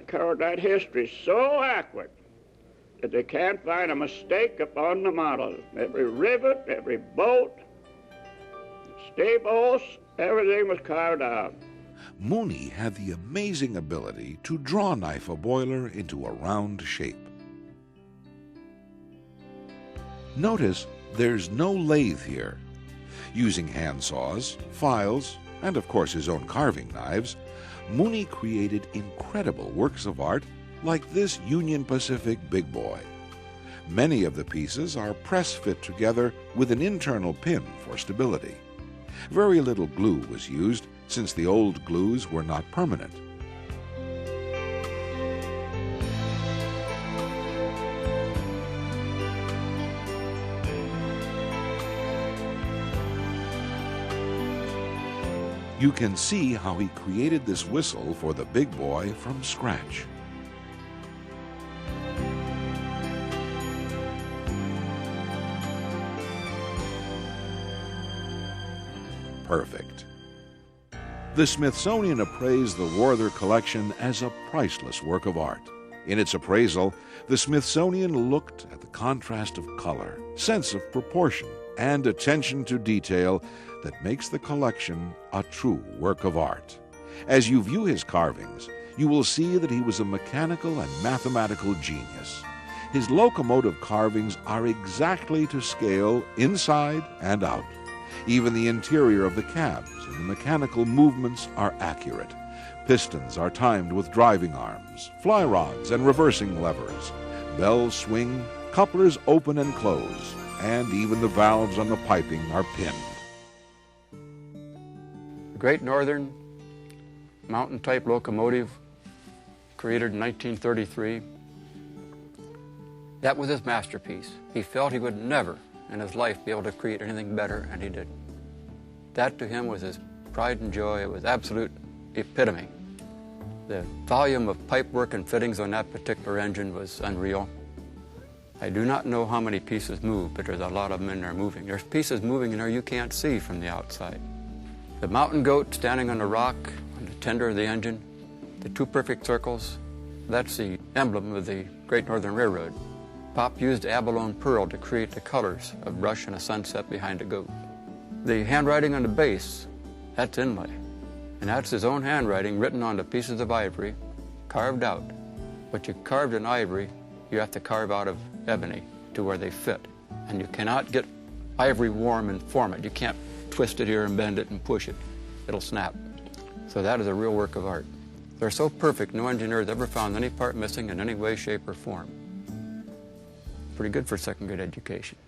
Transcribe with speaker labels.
Speaker 1: record that history so accurate that they can't find a mistake upon the model. Every rivet, every bolt, stay-post, everything was carved out.
Speaker 2: Mooney had the amazing ability to draw knife a boiler into a round shape. Notice there's no lathe here. Using hand saws, files, and of course his own carving knives, Mooney created incredible works of art like this Union Pacific big boy. Many of the pieces are press-fit together with an internal pin for stability. Very little glue was used since the old glues were not permanent. You can see how he created this whistle for the big boy from scratch. Perfect. The Smithsonian appraised the Warther collection as a priceless work of art. In its appraisal, the Smithsonian looked at the contrast of color, sense of proportion, and attention to detail that makes the collection a true work of art. As you view his carvings, you will see that he was a mechanical and mathematical genius. His locomotive carvings are exactly to scale inside and out. Even the interior of the cabs and the mechanical movements are accurate. Pistons are timed with driving arms, fly rods and reversing levers. Bells swing, couplers open and close, and even the valves on the piping are pinned.
Speaker 3: The Great Northern mountain-type locomotive, created in 1933, that was his masterpiece. He felt he would never in his life be able to create anything better, and he did. That to him was his pride and joy. It was absolute epitome. The volume of pipework and fittings on that particular engine was unreal. I do not know how many pieces move, but there's a lot of them in there moving. There's pieces moving in there you can't see from the outside. The mountain goat standing on the rock, on the tender of the engine, the two perfect circles, that's the emblem of the Great Northern Railroad. Pop used abalone pearl to create the colors of brush and a sunset behind a goat. The handwriting on the base, that's inlay. And that's his own handwriting written onto pieces of ivory, carved out. What you carved in ivory, you have to carve out of ebony to where they fit. And you cannot get ivory warm and form it. You can't twist it here and bend it and push it. It'll snap. So that is a real work of art. They're so perfect, no engineer has ever found any part missing in any way, shape, or form. Pretty good for second grade education.